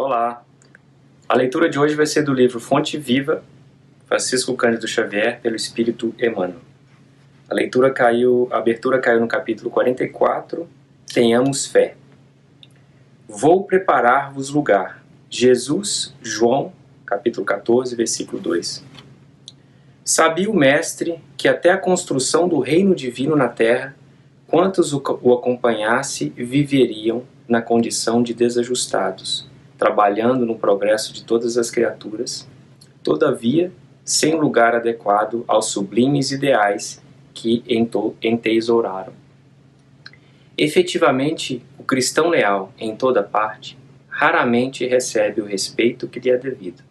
Olá! A leitura de hoje vai ser do livro Fonte Viva, Francisco Cândido Xavier, pelo Espírito Emmanuel. A abertura caiu no capítulo 44, Tenhamos Fé. Vou preparar-vos lugar. Jesus, João, capítulo 14, versículo 2. Sabia o Mestre que até a construção do reino divino na terra, quantos o acompanhasse viveriam na condição de desajustados, trabalhando no progresso de todas as criaturas, todavia, sem lugar adequado aos sublimes ideais que entesouraram. Efetivamente, o cristão leal, em toda parte, raramente recebe o respeito que lhe é devido.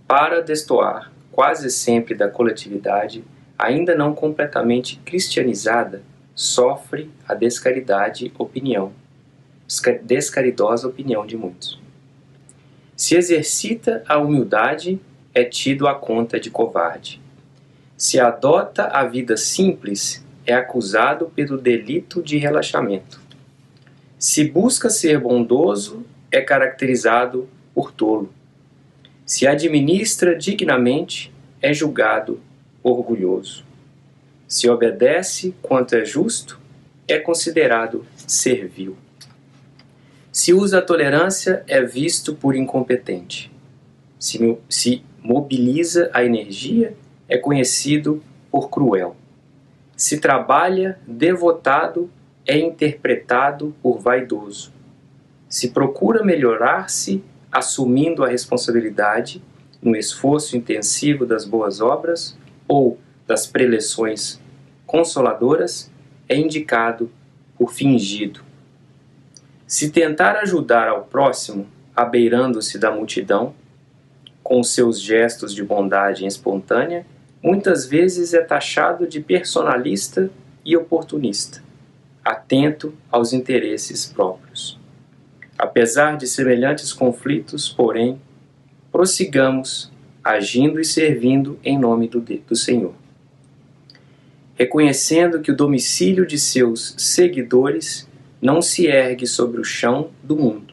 Para destoar quase sempre da coletividade, ainda não completamente cristianizada, sofre a descaridosa opinião de muitos. Se exercita a humildade, é tido à conta de covarde. Se adota a vida simples, é acusado pelo delito de relaxamento. Se busca ser bondoso, é caracterizado por tolo. Se administra dignamente, é julgado orgulhoso. Se obedece quanto é justo, é considerado servil. Se usa a tolerância, é visto por incompetente. Se mobiliza a energia, é conhecido por cruel. Se trabalha devotado, é interpretado por vaidoso. Se procura melhorar-se, assumindo a responsabilidade, no esforço intensivo das boas obras ou das preleções consoladoras, é indicado por fingido. Se tentar ajudar ao próximo, abeirando-se da multidão, com seus gestos de bondade espontânea, muitas vezes é taxado de personalista e oportunista, atento aos interesses próprios. Apesar de semelhantes conflitos, porém, prossigamos, agindo e servindo em nome do Senhor. Reconhecendo que o domicílio de seus seguidores não se ergue sobre o chão do mundo,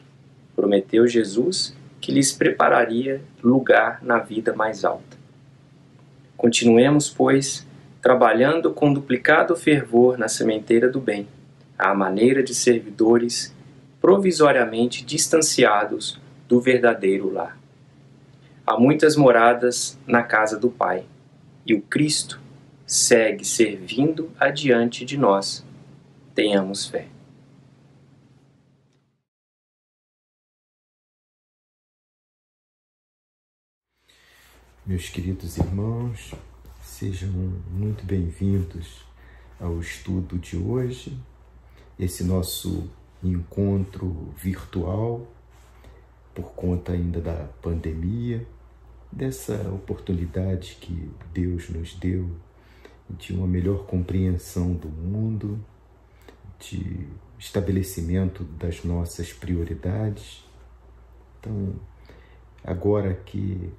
prometeu Jesus que lhes prepararia lugar na vida mais alta. Continuemos, pois, trabalhando com duplicado fervor na sementeira do bem, à maneira de servidores provisoriamente distanciados do verdadeiro lar. Há muitas moradas na casa do Pai, e o Cristo segue servindo adiante de nós. Tenhamos fé. Meus queridos irmãos, sejam muito bem-vindos ao estudo de hoje, esse nosso encontro virtual, por conta ainda da pandemia, dessa oportunidade que Deus nos deu de uma melhor compreensão do mundo, de estabelecimento das nossas prioridades. Então, agora que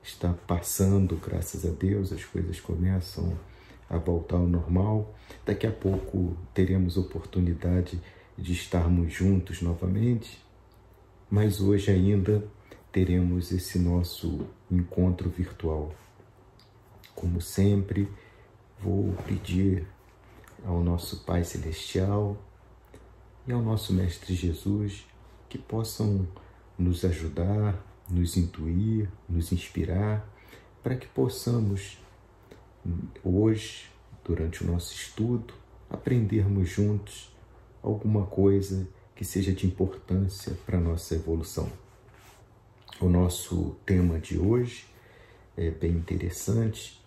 está passando, graças a Deus, as coisas começam a voltar ao normal. Daqui a pouco teremos oportunidade de estarmos juntos novamente, mas hoje ainda teremos esse nosso encontro virtual. Como sempre, vou pedir ao nosso Pai Celestial e ao nosso Mestre Jesus que possam nos ajudar, nos intuir, nos inspirar, para que possamos, hoje, durante o nosso estudo, aprendermos juntos alguma coisa que seja de importância para a nossa evolução. O nosso tema de hoje é bem interessante,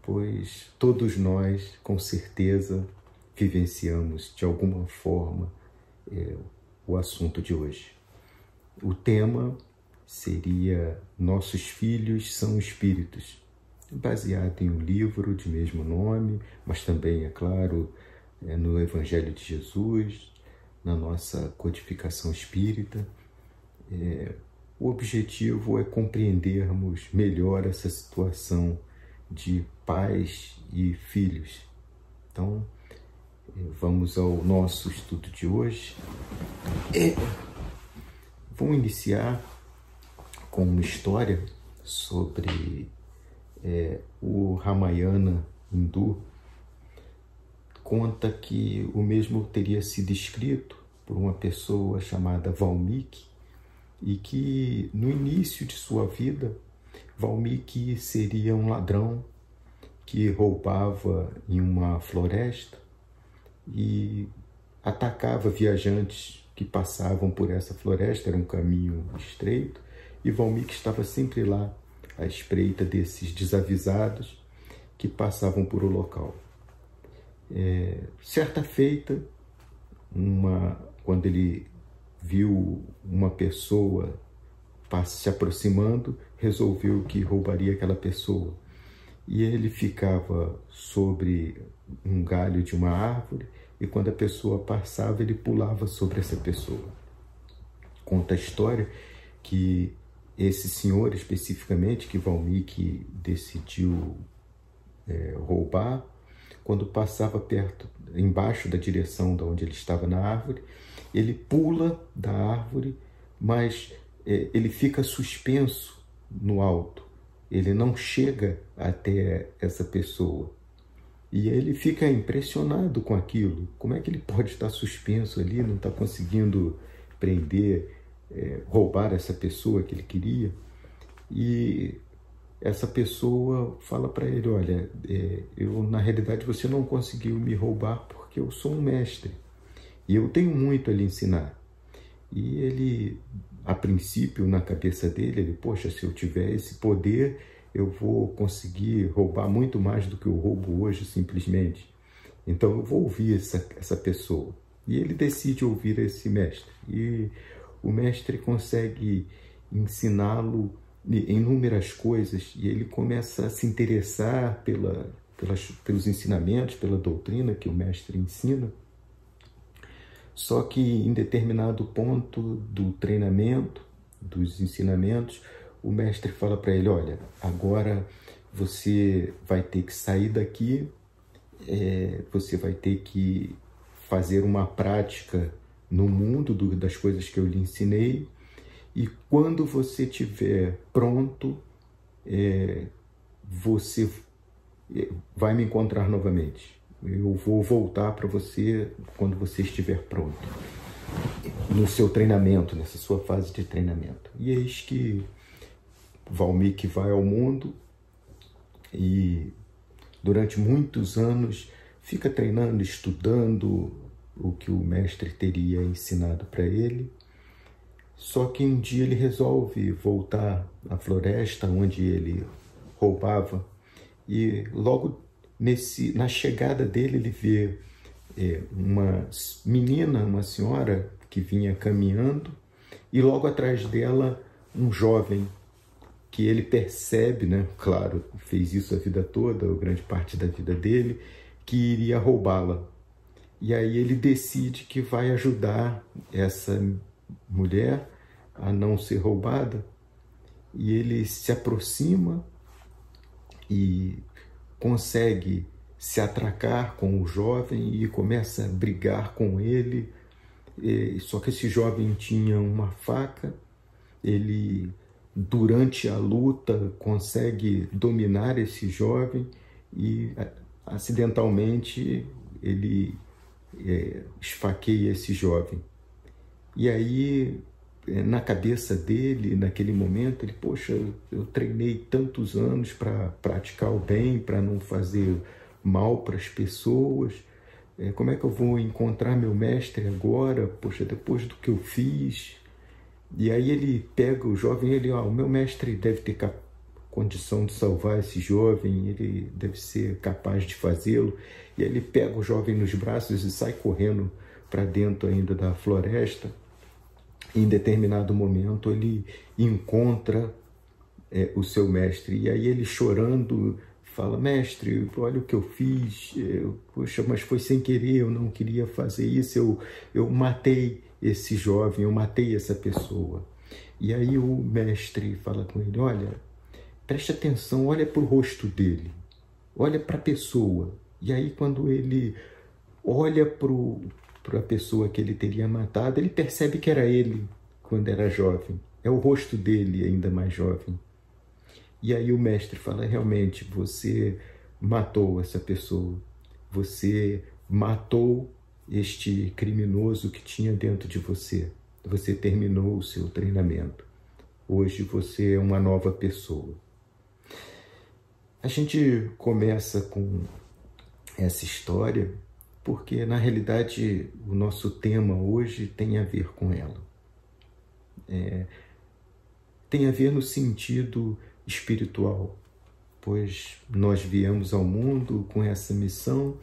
pois todos nós, com certeza, vivenciamos de alguma forma o assunto de hoje. O tema seria Nossos Filhos são Espíritos, baseado em um livro de mesmo nome, mas também, é claro, no Evangelho de Jesus, na nossa codificação espírita. O objetivo é compreendermos melhor essa situação de pais e filhos. Então, vamos ao nosso estudo de hoje. vamos iniciar com uma história sobre o Ramayana hindu. Conta que o mesmo teria sido escrito por uma pessoa chamada Valmiki, e que no início de sua vida, Valmiki seria um ladrão que roubava em uma floresta e atacava viajantes que passavam por essa floresta. Era um caminho estreito, e Valmiki estava sempre lá à espreita desses desavisados que passavam por o local. Certa feita, quando ele viu uma pessoa se aproximando, resolveu que roubaria aquela pessoa. E ele ficava sobre um galho de uma árvore, e quando a pessoa passava, ele pulava sobre essa pessoa. Conta a história que esse senhor, especificamente, que Valmiki decidiu roubar, quando passava embaixo da direção de onde ele estava na árvore, ele pula da árvore, mas ele fica suspenso no alto. Ele não chega até essa pessoa. E ele fica impressionado com aquilo. Como é que ele pode estar suspenso ali, não está conseguindo prender, roubar essa pessoa que ele queria? E essa pessoa fala para ele: olha, na realidade você não conseguiu me roubar porque eu sou um mestre e eu tenho muito a lhe ensinar. E ele, a princípio, na cabeça dele, poxa, se eu tiver esse poder, eu vou conseguir roubar muito mais do que eu roubo hoje, simplesmente. Então eu vou ouvir essa pessoa. E ele decide ouvir esse mestre. E o mestre consegue ensiná-lo inúmeras coisas, e ele começa a se interessar pelos ensinamentos, pela doutrina que o mestre ensina. Só que em determinado ponto do treinamento, dos ensinamentos, o mestre fala para ele: olha, agora você vai ter que sair daqui, você vai ter que fazer uma prática no mundo das coisas que eu lhe ensinei, e quando você estiver pronto, você vai me encontrar novamente. Eu vou voltar para você quando você estiver pronto, no seu treinamento, nessa sua fase de treinamento. E eis que Valmiki vai ao mundo e durante muitos anos fica treinando, estudando o que o mestre teria ensinado para ele. Só que um dia ele resolve voltar à floresta onde ele roubava, e logo na chegada dele ele vê uma menina, uma senhora que vinha caminhando, e logo atrás dela um jovem que ele percebe, né, claro, fez isso a vida toda, ou grande parte da vida dele, que iria roubá-la. E aí ele decide que vai ajudar essa mulher a não ser roubada, e ele se aproxima e consegue se atracar com o jovem e começa a brigar com ele. Só que esse jovem tinha uma faca. Ele, durante a luta, consegue dominar esse jovem e acidentalmente ele esfaqueia esse jovem. E aí, na cabeça dele, naquele momento, ele: poxa, eu treinei tantos anos para praticar o bem, para não fazer mal para as pessoas. Como é que eu vou encontrar meu mestre agora? Poxa, depois do que eu fiz. E aí ele pega o jovem, o meu mestre deve ter condição de salvar esse jovem, ele deve ser capaz de fazê-lo. E aí ele pega o jovem nos braços e sai correndo para dentro ainda da floresta. Em determinado momento ele encontra o seu mestre, e aí ele, chorando, fala: mestre, olha o que eu fiz, poxa, mas foi sem querer, eu não queria fazer isso, eu matei esse jovem, eu matei essa pessoa. E aí o mestre fala com ele: olha, preste atenção, olha para o rosto dele, olha para a pessoa. E aí quando ele olha para a pessoa que ele teria matado, ele percebe que era ele. quando era jovem. É o rosto dele ainda mais jovem. E aí o mestre fala, realmente, você matou essa pessoa. Você matou este criminoso que tinha dentro de você. Você terminou o seu treinamento. Hoje você é uma nova pessoa. A gente começa com essa história porque, na realidade, o nosso tema hoje tem a ver com ela. Tem a ver no sentido espiritual, pois nós viemos ao mundo com essa missão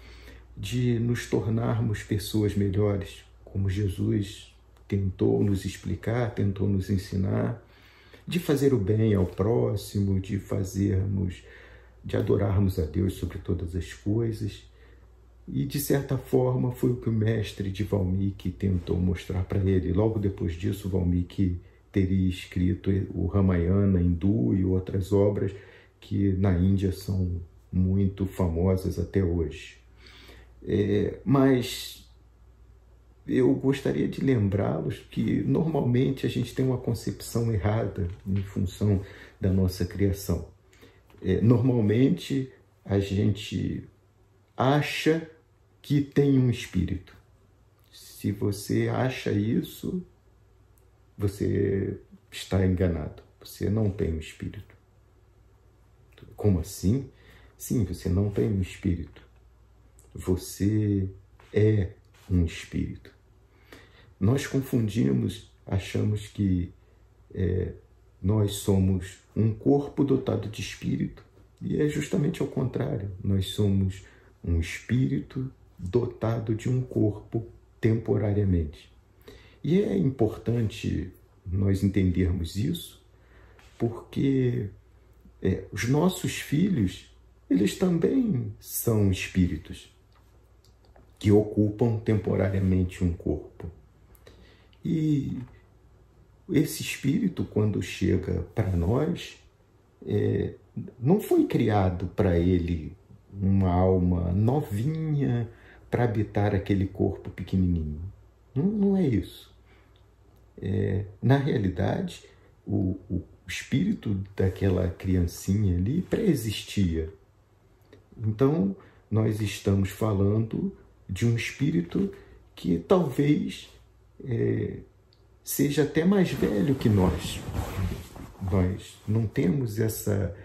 de nos tornarmos pessoas melhores, como Jesus tentou nos explicar, tentou nos ensinar, de fazer o bem ao próximo, de adorarmos a Deus sobre todas as coisas. E, de certa forma, foi o que o mestre de Valmiki tentou mostrar para ele. Logo depois disso, Valmiki teria escrito o Ramayana hindu e outras obras que na Índia são muito famosas até hoje. Mas eu gostaria de lembrá-los que normalmente a gente tem uma concepção errada em função da nossa criação. Normalmente a gente acha que tem um espírito. Se você acha isso, você está enganado. Você não tem um espírito. Como assim? Sim, você não tem um espírito. Você é um espírito. Nós confundimos, achamos que nós somos um corpo dotado de espírito, e é justamente ao contrário. Nós somos um espírito dotado de um corpo temporariamente. E é importante nós entendermos isso, porque os nossos filhos, eles também são espíritos que ocupam temporariamente um corpo. E esse espírito, quando chega para nós, não foi criado para ele uma alma novinha para habitar aquele corpo pequenininho. Não é isso. Na realidade, o espírito daquela criancinha ali pré-existia. Então, nós estamos falando de um espírito que talvez seja até mais velho que nós. Nós não temos essa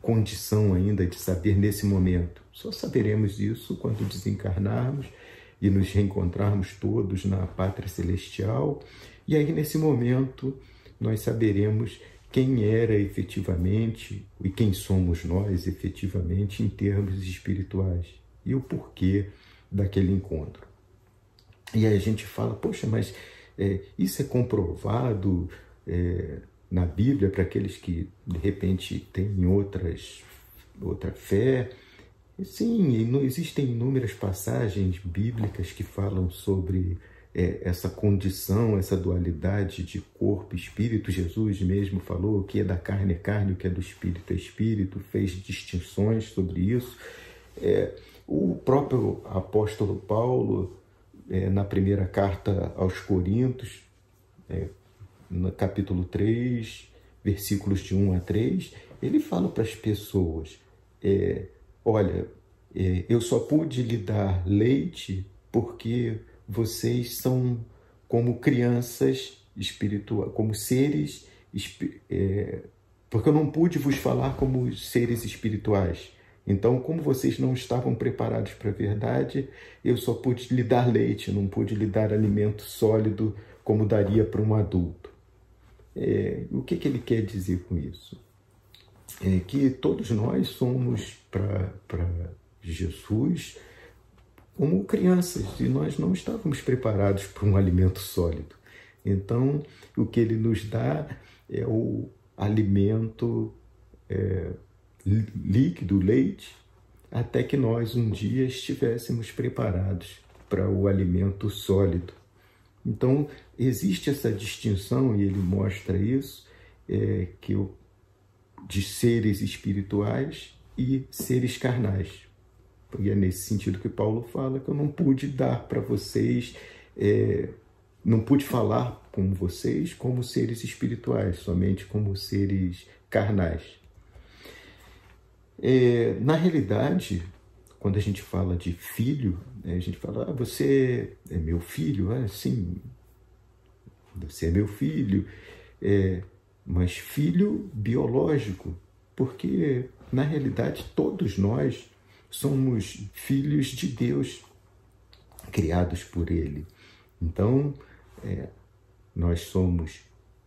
condição ainda de saber nesse momento. Só saberemos isso quando desencarnarmos e nos reencontrarmos todos na pátria celestial. E aí, nesse momento, nós saberemos quem era efetivamente e quem somos nós efetivamente em termos espirituais e o porquê daquele encontro. E aí a gente fala, poxa, mas isso é comprovado na Bíblia para aqueles que de repente têm outra fé? Sim, existem inúmeras passagens bíblicas que falam sobre essa condição, essa dualidade de corpo e espírito. Jesus mesmo falou: o que é da carne é carne, o que é do espírito é espírito, fez distinções sobre isso. O próprio apóstolo Paulo, na primeira carta aos Coríntios, no capítulo 3, versículos de 1 a 3, ele fala para as pessoas, olha, eu só pude lhe dar leite porque vocês são como crianças espirituais, como seres, porque eu não pude vos falar como seres espirituais. Então, como vocês não estavam preparados para a verdade, eu só pude lhe dar leite, não pude lhe dar alimento sólido como daria para um adulto. O que ele quer dizer com isso? Que todos nós somos para Jesus como crianças, e nós não estávamos preparados para um alimento sólido. Então, o que ele nos dá é o alimento líquido, leite, até que nós um dia estivéssemos preparados para o alimento sólido. Então, existe essa distinção, e ele mostra isso, de seres espirituais e seres carnais. E é nesse sentido que Paulo fala que eu não pude dar para vocês, não pude falar como vocês, como seres espirituais, somente como seres carnais. Na realidade, quando a gente fala de filho, a gente fala, você é meu filho? Sim, você é meu filho, mas filho biológico, porque na realidade todos nós somos filhos de Deus, criados por Ele. Então, nós somos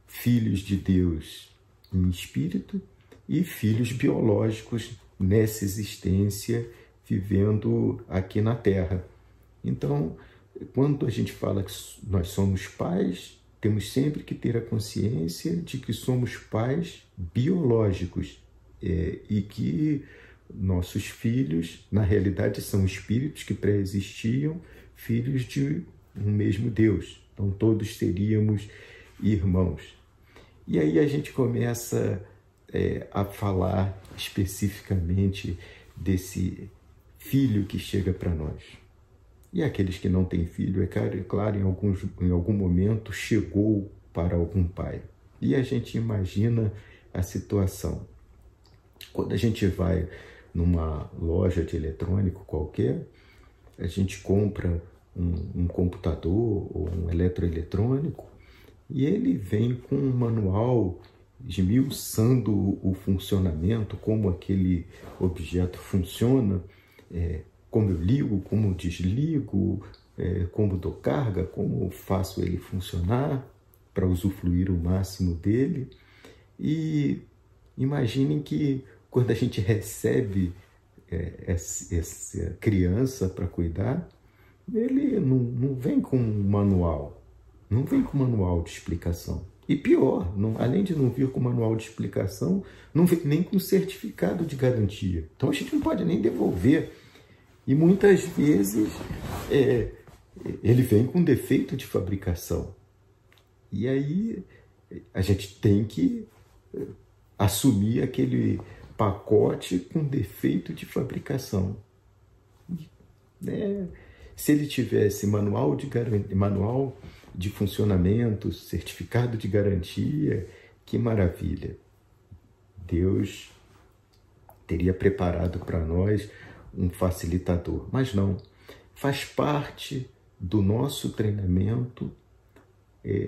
filhos de Deus em espírito e filhos biológicos nessa existência, vivendo aqui na Terra. Então, quando a gente fala que nós somos pais, temos sempre que ter a consciência de que somos pais biológicos e que nossos filhos, na realidade, são espíritos que pré-existiam, filhos de um mesmo Deus. Então, todos seríamos irmãos. E aí a gente começa a falar especificamente desse filho que chega para nós. E aqueles que não têm filho, claro, em algum momento chegou para algum pai. E a gente imagina a situação. Quando a gente vai numa loja de eletrônico qualquer, a gente compra um computador ou um eletroeletrônico e ele vem com um manual esmiuçando o funcionamento, como aquele objeto funciona, como eu ligo, como desligo, como dou carga, como faço ele funcionar para usufruir o máximo dele. E imaginem que quando a gente recebe essa criança para cuidar, ele não vem com um manual, não vem com manual de explicação. E pior, além de não vir com manual de explicação, não vem nem com certificado de garantia. Então a gente não pode nem devolver. E muitas vezes ele vem com defeito de fabricação. E aí a gente tem que assumir aquele pacote com defeito de fabricação. Se ele tivesse manual de funcionamento, certificado de garantia, que maravilha! Deus teria preparado para nós um facilitador, mas não. Faz parte do nosso treinamento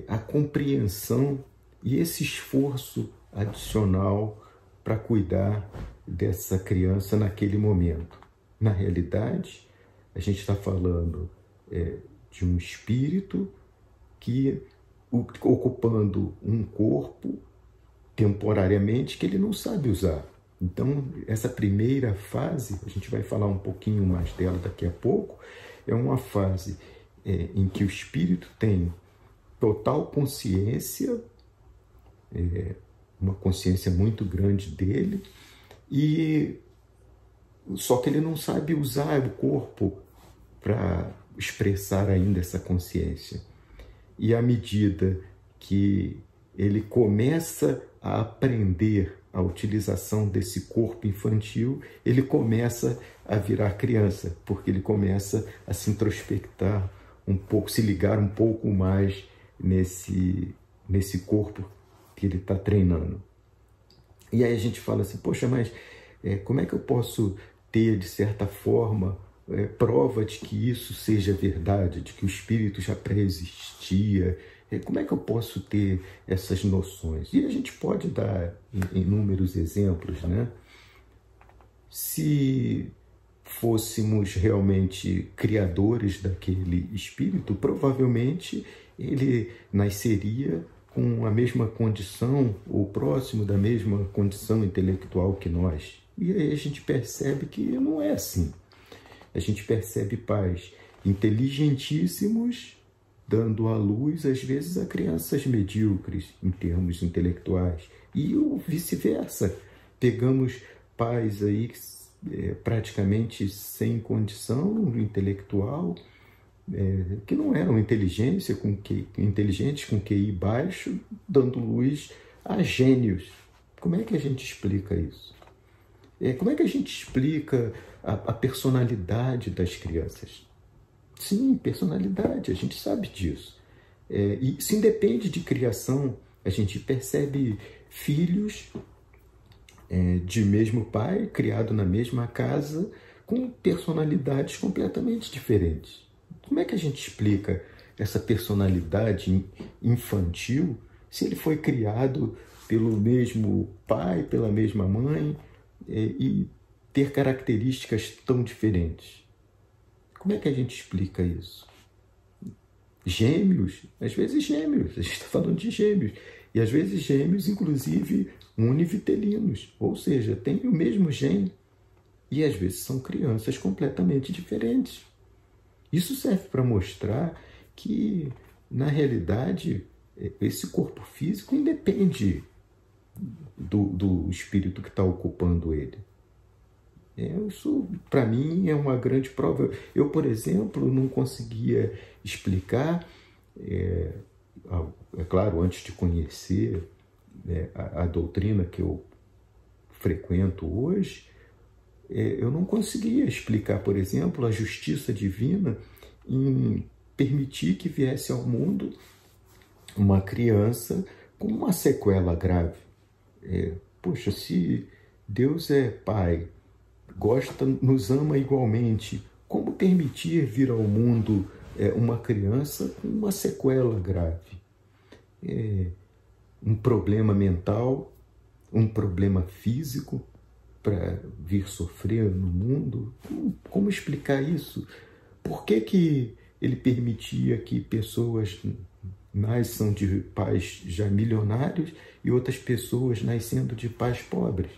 a compreensão e esse esforço adicional para cuidar dessa criança naquele momento. Na realidade, a gente está falando de um espírito que, ocupando um corpo temporariamente, que ele não sabe usar. Então, essa primeira fase, a gente vai falar um pouquinho mais dela daqui a pouco, é uma fase em que o espírito tem total consciência, uma consciência muito grande dele, só que ele não sabe usar o corpo para expressar ainda essa consciência. E à medida que ele começa a aprender a utilização desse corpo infantil, ele começa a virar criança, porque ele começa a se introspectar um pouco, se ligar um pouco mais nesse corpo que ele está treinando. E aí a gente fala assim, poxa, mas como é que eu posso ter, de certa forma, prova de que isso seja verdade, de que o espírito já pré-existia? Como é que eu posso ter essas noções? E a gente pode dar inúmeros exemplos, né? Se fôssemos realmente criadores daquele espírito, provavelmente ele nasceria com a mesma condição, ou próximo da mesma condição intelectual que nós. E aí a gente percebe que não é assim. A gente percebe pais inteligentíssimos dando à luz, às vezes, a crianças medíocres em termos intelectuais. E o vice-versa. Pegamos pais aí praticamente sem condição intelectual, que não eram inteligentes com QI baixo, dando luz a gênios. Como é que a gente explica isso? Como é que a gente explica a personalidade das crianças? Sim, personalidade, a gente sabe disso. E isso independe de criação. A gente percebe filhos de mesmo pai, criado na mesma casa, com personalidades completamente diferentes. Como é que a gente explica essa personalidade infantil se ele foi criado pelo mesmo pai, pela mesma mãe, e ter características tão diferentes? Como é que a gente explica isso? Gêmeos, às vezes gêmeos, a gente está falando de gêmeos, e às vezes gêmeos, inclusive, univitelinos, ou seja, têm o mesmo gene, e às vezes são crianças completamente diferentes. Isso serve para mostrar que, na realidade, esse corpo físico independe do espírito que está ocupando ele. Isso, para mim, é uma grande prova. Eu, por exemplo, não conseguia explicar, é claro, antes de conhecer a doutrina que eu frequento hoje, eu não conseguia explicar, por exemplo, a justiça divina em permitir que viesse ao mundo uma criança com uma sequela grave. Poxa, se Deus é Pai, gosta, nos ama igualmente, como permitir vir ao mundo uma criança com uma sequela grave? Um problema mental, um problema físico para vir sofrer no mundo? Como explicar isso? Por que ele permitia que pessoas nasçam de pais já milionários e outras pessoas nascendo de pais pobres?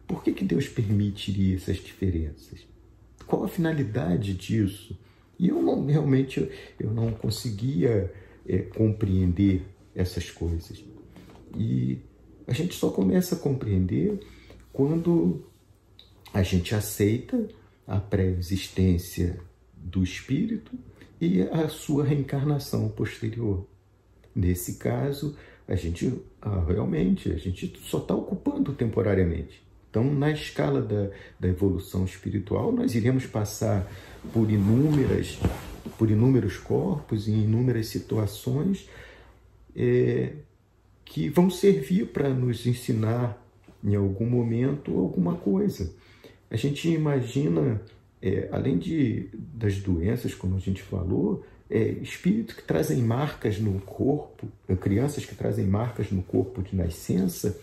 Por que Deus permitiria essas diferenças? Qual a finalidade disso? E eu não conseguia compreender essas coisas. E a gente só começa a compreender quando a gente aceita a pré-existência do espírito e a sua reencarnação posterior. Nesse caso, a gente só está ocupando temporariamente. Então, na escala da evolução espiritual, nós iremos passar por inúmeros corpos e inúmeras situações que vão servir para nos ensinar, em algum momento, alguma coisa. A gente imagina, além das doenças, como a gente falou, espíritos que trazem marcas no corpo, crianças que trazem marcas no corpo de nascença,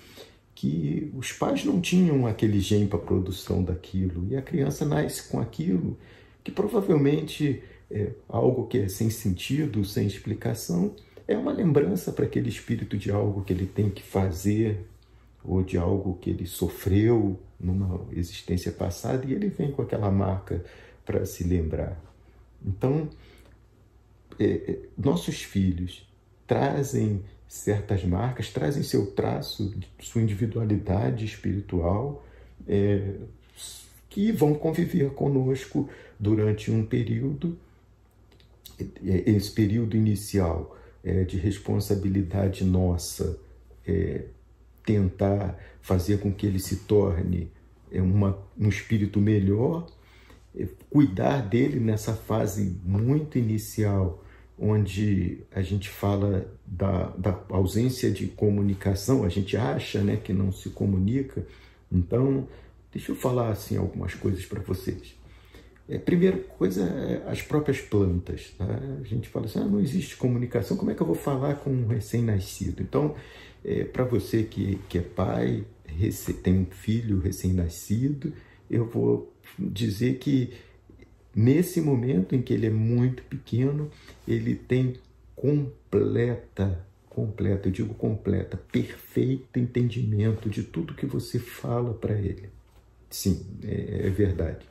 que os pais não tinham aquele gene para a produção daquilo, e a criança nasce com aquilo, que provavelmente é algo que é sem sentido, sem explicação, é uma lembrança para aquele espírito de algo que ele tem que fazer, ou de algo que ele sofreu numa existência passada, e ele vem com aquela marca para se lembrar. Então, nossos filhos trazem certas marcas, trazem seu traço, sua individualidade espiritual, que vão conviver conosco durante um período, esse período inicial de responsabilidade nossa, tentar fazer com que ele se torne um espírito melhor, cuidar dele nessa fase muito inicial, onde a gente fala da ausência de comunicação, a gente acha, que não se comunica. Então, deixa eu falar assim algumas coisas para vocês. Primeira coisa, as próprias plantas. Tá? A gente fala assim, não existe comunicação, como é que eu vou falar com um recém-nascido? Então, para você que é pai, tem um filho recém-nascido, eu vou dizer que nesse momento em que ele é muito pequeno, ele tem perfeito entendimento de tudo que você fala para ele. Sim, é verdade.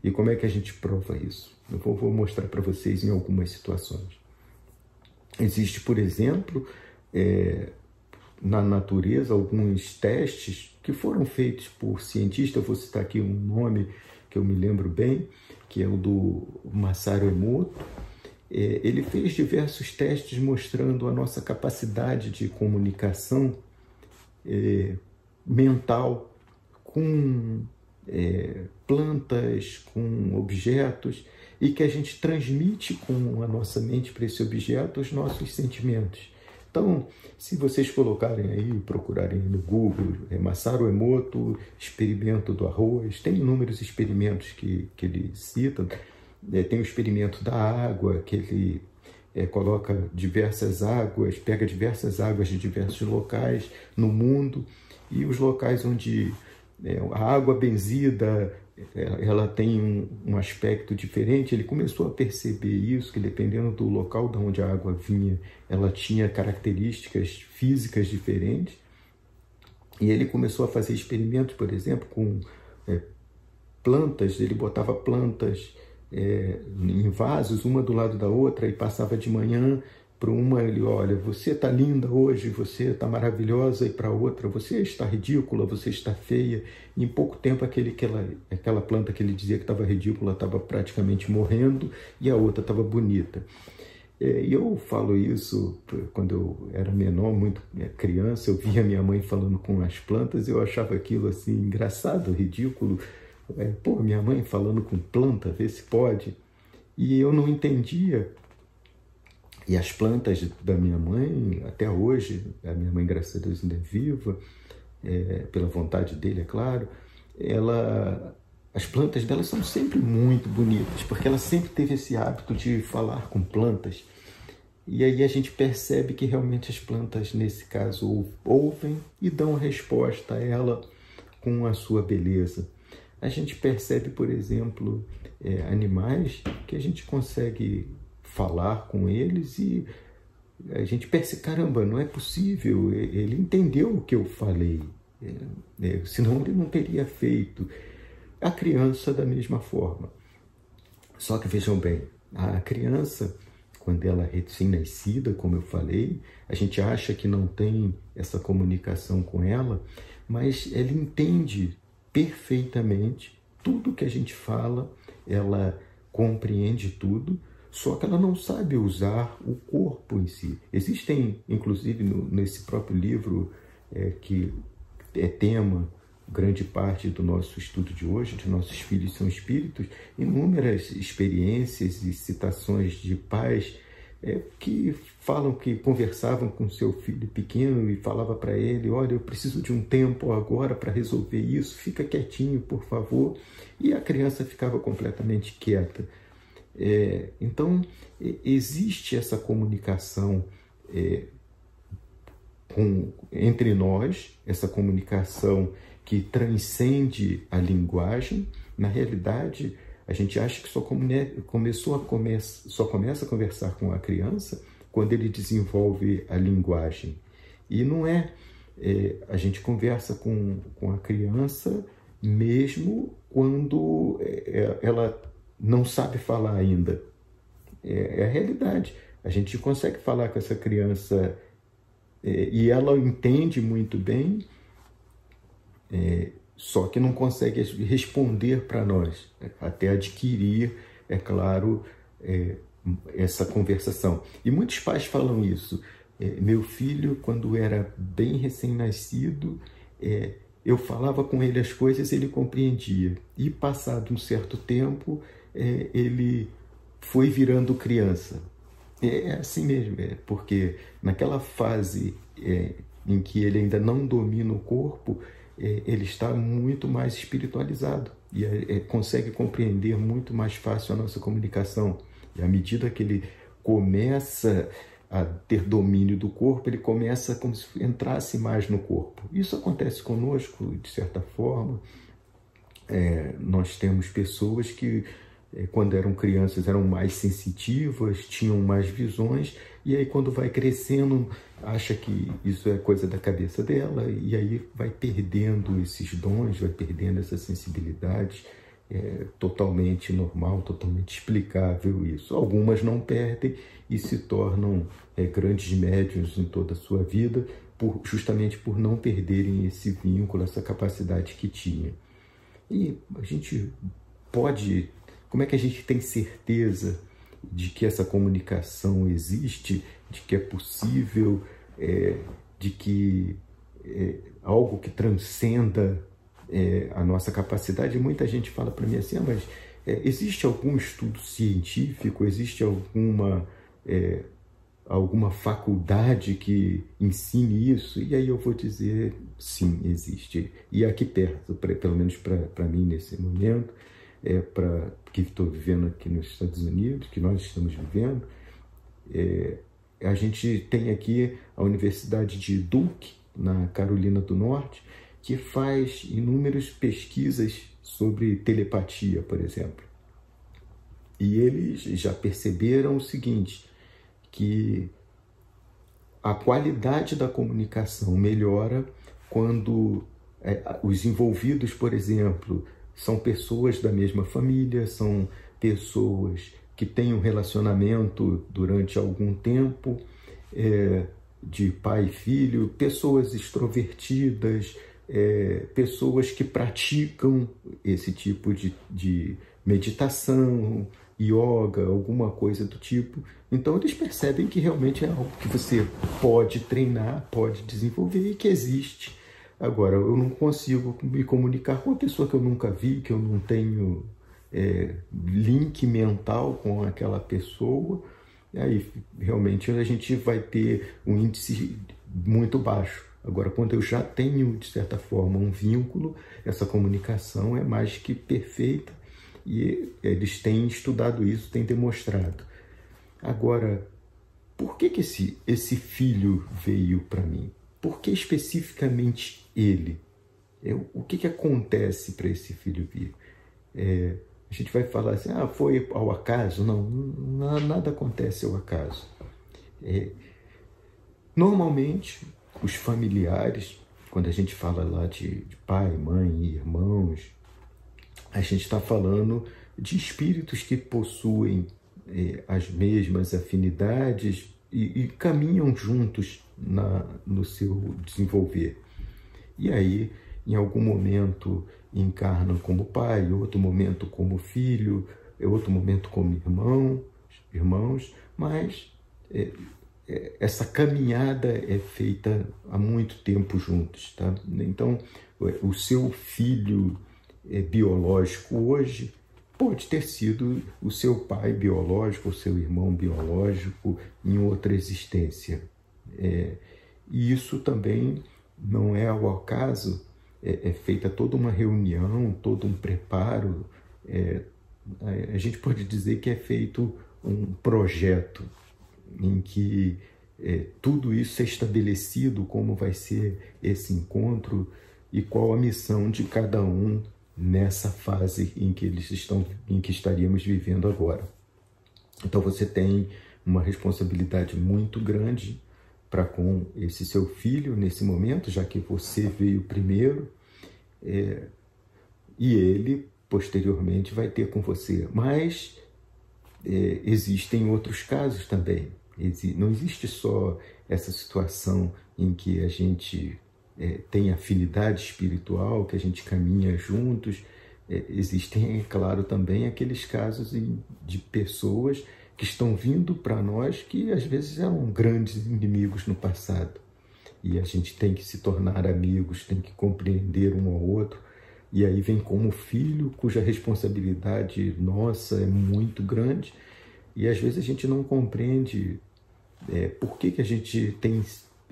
E como é que a gente prova isso? Eu vou mostrar para vocês em algumas situações. Existe, por exemplo, na natureza, alguns testes que foram feitos por cientistas. Eu vou citar aqui um nome que eu me lembro bem, que é o do Masaru Emoto. Ele fez diversos testes mostrando a nossa capacidade de comunicação mental com plantas, com objetos, e que a gente transmite com a nossa mente para esse objeto os nossos sentimentos. Então, se vocês colocarem aí, procurarem no Google, Masaru Emoto, experimento do arroz, tem inúmeros experimentos que ele cita. Tem o experimento da água, que ele coloca diversas águas, pega diversas águas de diversos locais no mundo, e os locais onde a água benzida ela tem um aspecto diferente. Ele começou a perceber isso, que dependendo do local de onde a água vinha, ela tinha características físicas diferentes. E ele começou a fazer experimentos, por exemplo, com plantas. Ele botava plantas em vasos, uma do lado da outra, e passava de manhã para uma, ele, olha, você está linda hoje, você está maravilhosa, e para outra, você está ridícula, você está feia. E em pouco tempo, aquela planta que ele dizia que estava ridícula estava praticamente morrendo, e a outra estava bonita. E eu falo isso quando eu era menor, muito criança, eu via minha mãe falando com as plantas, eu achava aquilo assim engraçado, ridículo. Pô, minha mãe falando com planta, vê se pode. E eu não entendia. E as plantas da minha mãe, até hoje, a minha mãe, graças a Deus, ainda é viva, pela vontade dele, é claro, as plantas dela são sempre muito bonitas, porque ela sempre teve esse hábito de falar com plantas. E aí a gente percebe que realmente as plantas, nesse caso, ouvem e dão resposta a ela com a sua beleza. A gente percebe, por exemplo, animais que a gente consegue falar com eles e a gente percebe, caramba, não é possível, ele entendeu o que eu falei, senão ele não teria feito. A criança da mesma forma. Só que vejam bem, a criança, quando ela é recém-nascida, como eu falei, a gente acha que não tem essa comunicação com ela, mas ela entende perfeitamente tudo que a gente fala, ela compreende tudo, só que ela não sabe usar o corpo em si. Existem, inclusive, nesse próprio livro, que é tema, grande parte do nosso estudo de hoje, de Nossos Filhos São Espíritos, inúmeras experiências e citações de pais que falam que conversavam com seu filho pequeno e falava para ele, olha, eu preciso de um tempo agora para resolver isso, fica quietinho, por favor. E a criança ficava completamente quieta. Então, existe essa comunicação entre nós, essa comunicação que transcende a linguagem. Na realidade, a gente acha que só começa a conversar com a criança quando ele desenvolve a linguagem. E não é. A gente conversa com a criança mesmo quando ela não sabe falar ainda. É a realidade. A gente consegue falar com essa criança e ela entende muito bem, só que não consegue responder para nós, até adquirir, é claro, essa conversação. E muitos pais falam isso. Meu filho, quando era bem recém-nascido, eu falava com ele as coisas, ele compreendia. E passado um certo tempo, ele foi virando criança. É assim mesmo, porque naquela fase em que ele ainda não domina o corpo, ele está muito mais espiritualizado e consegue compreender muito mais fácil a nossa comunicação. E à medida que ele começa a ter domínio do corpo, ele começa como se entrasse mais no corpo. Isso acontece conosco, de certa forma. Nós temos pessoas que, quando eram crianças, eram mais sensitivas, tinham mais visões, e aí quando vai crescendo, acha que isso é coisa da cabeça dela, e aí vai perdendo esses dons, vai perdendo essa sensibilidade. Totalmente normal, totalmente explicável isso. Algumas não perdem e se tornam grandes médiuns em toda a sua vida, justamente por não perderem esse vínculo, essa capacidade que tinha. E a gente pode... Como é que a gente tem certeza de que essa comunicação existe, de que é possível, de que algo que transcenda a nossa capacidade? Muita gente fala para mim assim, mas existe algum estudo científico, existe alguma faculdade que ensine isso? E aí eu vou dizer, sim, existe. E aqui perto, pelo menos para mim nesse momento, que estou vivendo aqui nos Estados Unidos, que nós estamos vivendo, a gente tem aqui a Universidade de Duke, na Carolina do Norte, que faz inúmeras pesquisas sobre telepatia, por exemplo. E eles já perceberam o seguinte, que a qualidade da comunicação melhora quando os envolvidos, por exemplo, são pessoas da mesma família, são pessoas que têm um relacionamento durante algum tempo, de pai e filho, pessoas extrovertidas, pessoas que praticam esse tipo de meditação, yoga, alguma coisa do tipo. Então eles percebem que realmente é algo que você pode treinar, pode desenvolver e que existe. Agora, eu não consigo me comunicar com uma pessoa que eu nunca vi, que eu não tenho link mental com aquela pessoa. E aí realmente a gente vai ter um índice muito baixo. Agora, quando eu já tenho, de certa forma, um vínculo, essa comunicação é mais que perfeita. E eles têm estudado isso, têm demonstrado. Agora, por que esse filho veio para mim? Por que especificamente ele? O que acontece para esse filho vir? A gente vai falar assim, foi ao acaso? Não, nada acontece ao acaso. Normalmente, os familiares, quando a gente fala lá de pai, mãe, irmãos, a gente está falando de espíritos que possuem as mesmas afinidades e caminham juntos no seu desenvolver. E aí, em algum momento, encarnam como pai, em outro momento como filho, em outro momento como irmãos, mas essa caminhada é feita há muito tempo juntos, tá? Então, o seu filho biológico hoje pode ter sido o seu pai biológico, o seu irmão biológico em outra existência. E isso também não é ao acaso, é feita toda uma reunião, todo um preparo. A gente pode dizer que é feito um projeto em que tudo isso é estabelecido, como vai ser esse encontro e qual a missão de cada um nessa fase em que estaríamos vivendo agora. Então você tem uma responsabilidade muito grande para com esse seu filho nesse momento, já que você veio primeiro, e ele posteriormente vai ter com você. Mas existem outros casos também. Não existe só essa situação em que a gente tem afinidade espiritual, que a gente caminha juntos. Existem, é claro, também aqueles casos de pessoas que estão vindo para nós que às vezes eram grandes inimigos no passado. E a gente tem que se tornar amigos, tem que compreender um ao outro. E aí vem como filho, cuja responsabilidade nossa é muito grande. E às vezes a gente não compreende por que a gente tem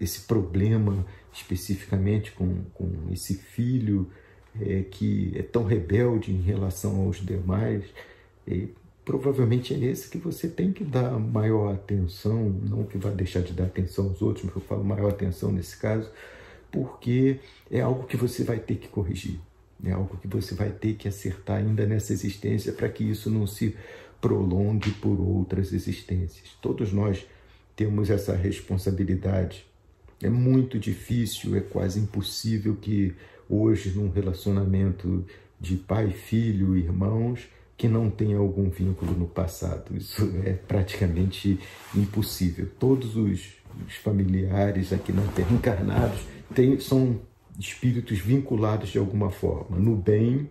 esse problema especificamente com esse filho que é tão rebelde em relação aos demais. Provavelmente é esse que você tem que dar maior atenção, não que vai deixar de dar atenção aos outros, mas eu falo maior atenção nesse caso, porque é algo que você vai ter que corrigir, é algo que você vai ter que acertar ainda nessa existência para que isso não se prolongue por outras existências. Todos nós temos essa responsabilidade. É muito difícil, é quase impossível que hoje, num relacionamento de pai, filho, irmãos, que não tenha algum vínculo no passado. Isso é praticamente impossível. Todos os familiares aqui na Terra, encarnados, são espíritos vinculados de alguma forma, no bem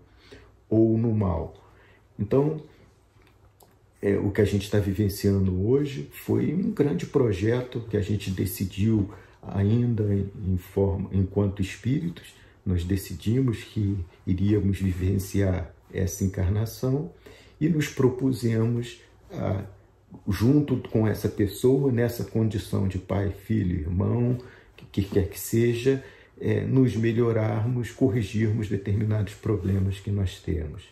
ou no mal. Então, o que a gente está vivenciando hoje foi um grande projeto que a gente decidiu ainda enquanto espíritos. Nós decidimos que iríamos vivenciar essa encarnação e nos propusemos junto com essa pessoa, nessa condição de pai, filho, irmão, que quer que seja, nos melhorarmos, corrigirmos determinados problemas que nós temos.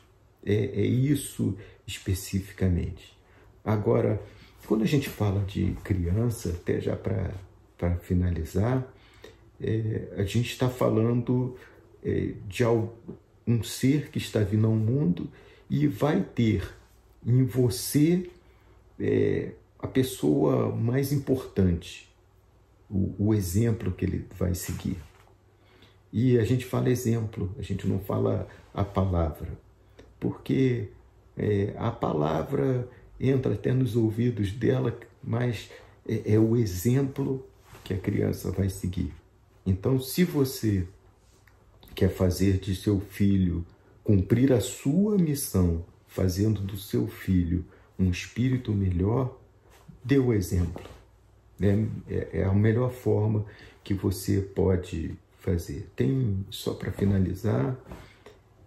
É isso especificamente. Agora, quando a gente fala de criança, até já para finalizar, a gente está falando de um ser que está vindo ao mundo e vai ter em você a pessoa mais importante, o exemplo que ele vai seguir. E a gente fala exemplo, a gente não fala a palavra, porque a palavra entra até nos ouvidos dela, mas é o exemplo que a criança vai seguir. Então, se você quer fazer de seu filho cumprir a sua missão, fazendo do seu filho um espírito melhor, dê o exemplo. É a melhor forma que você pode fazer. Só para finalizar,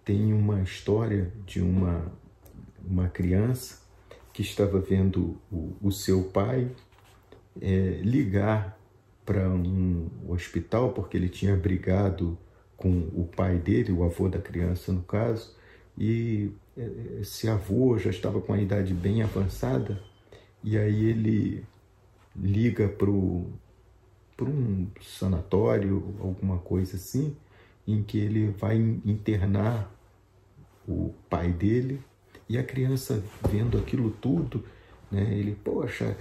tem uma história de uma criança que estava vendo o seu pai ligar para um hospital, porque ele tinha brigado com o pai dele, o avô da criança no caso, e esse avô já estava com a idade bem avançada, e aí ele liga para um sanatório, alguma coisa assim, em que ele vai internar o pai dele, e a criança vendo aquilo tudo, né, ele, poxa,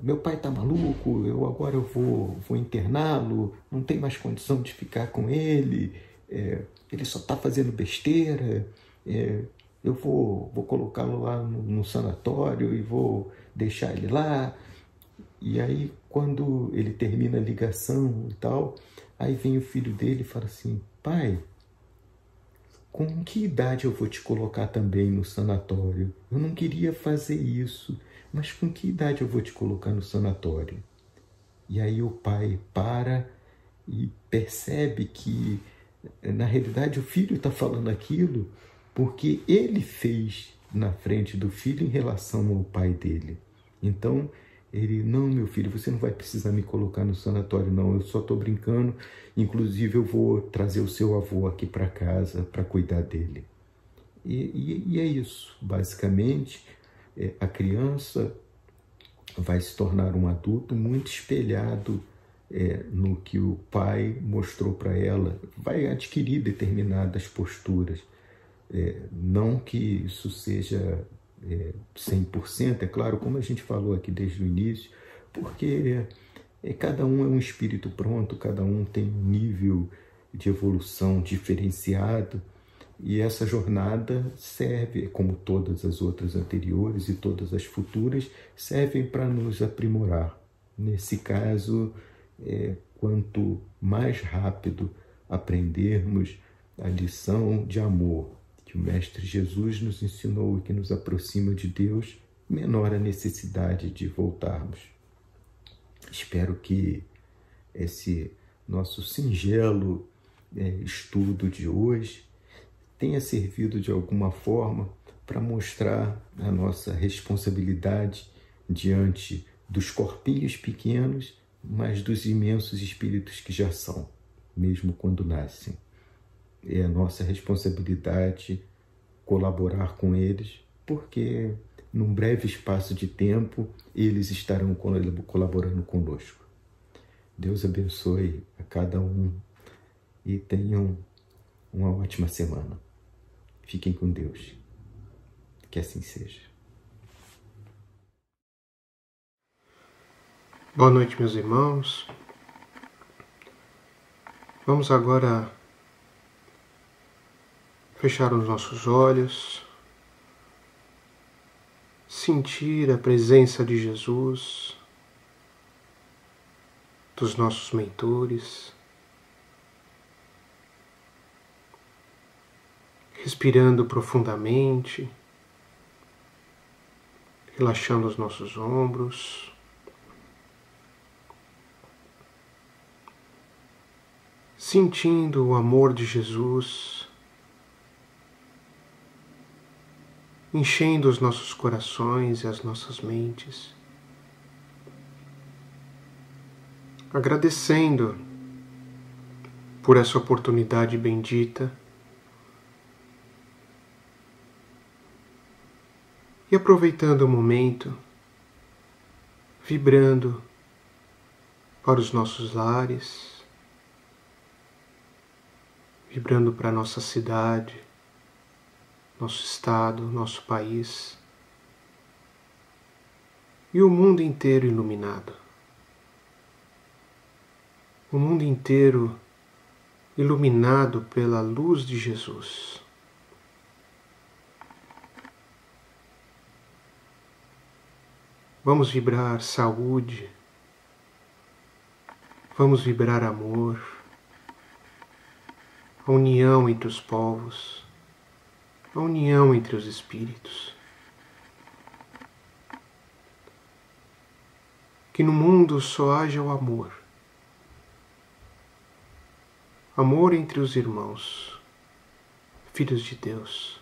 meu pai tá maluco, agora eu vou interná-lo, não tem mais condição de ficar com ele, ele só tá fazendo besteira, eu vou colocá-lo lá no sanatório e vou deixar ele lá. E aí, quando ele termina a ligação e tal, aí vem o filho dele e fala assim, pai, com que idade eu vou te colocar também no sanatório? Eu não queria fazer isso, mas com que idade eu vou te colocar no sanatório? E aí o pai para e percebe que, na realidade, o filho está falando aquilo porque ele fez na frente do filho em relação ao pai dele. Então, ele, não, meu filho, você não vai precisar me colocar no sanatório, não, eu só estou brincando, inclusive eu vou trazer o seu avô aqui para casa para cuidar dele. E é isso, basicamente, a criança vai se tornar um adulto muito espelhado no que o pai mostrou para ela, vai adquirir determinadas posturas. Não que isso seja 100%, é claro, como a gente falou aqui desde o início, porque cada um é um espírito pronto, cada um tem um nível de evolução diferenciado, e essa jornada serve, como todas as outras anteriores e todas as futuras, servem para nos aprimorar. Nesse caso, quanto mais rápido aprendermos a lição de amor que o Mestre Jesus nos ensinou e que nos aproxima de Deus, menor a necessidade de voltarmos. Espero que esse nosso singelo estudo de hoje tenha servido de alguma forma para mostrar a nossa responsabilidade diante dos corpinhos pequenos, mas dos imensos espíritos que já são, mesmo quando nascem. É a nossa responsabilidade colaborar com eles, porque num breve espaço de tempo eles estarão colaborando conosco. Deus abençoe a cada um e tenham uma ótima semana. Fiquem com Deus. Que assim seja. Boa noite, meus irmãos. Vamos agora fechar os nossos olhos, sentir a presença de Jesus, dos nossos mentores, respirando profundamente, relaxando os nossos ombros, sentindo o amor de Jesus enchendo os nossos corações e as nossas mentes, agradecendo por essa oportunidade bendita e aproveitando o momento, vibrando para os nossos lares, vibrando para a nossa cidade, nosso estado, nosso país e o mundo inteiro iluminado. O mundo inteiro iluminado pela luz de Jesus. Vamos vibrar saúde, vamos vibrar amor, a união entre os povos, a união entre os espíritos. Que no mundo só haja o amor. Amor entre os irmãos, filhos de Deus.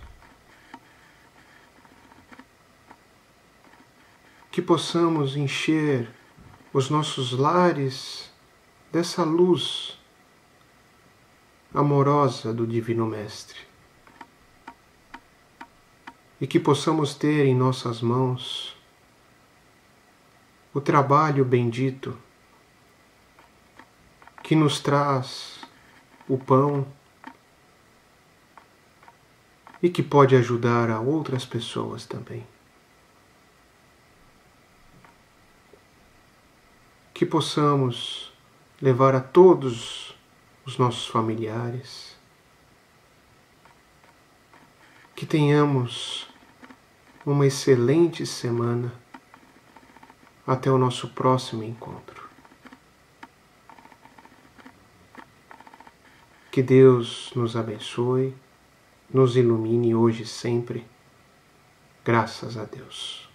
Que possamos encher os nossos lares dessa luz amorosa do Divino Mestre. E que possamos ter em nossas mãos o trabalho bendito que nos traz o pão e que pode ajudar a outras pessoas também. Que possamos levar a todos os nossos familiares, que tenhamos uma excelente semana até o nosso próximo encontro. Que Deus nos abençoe, nos ilumine hoje e sempre. Graças a Deus.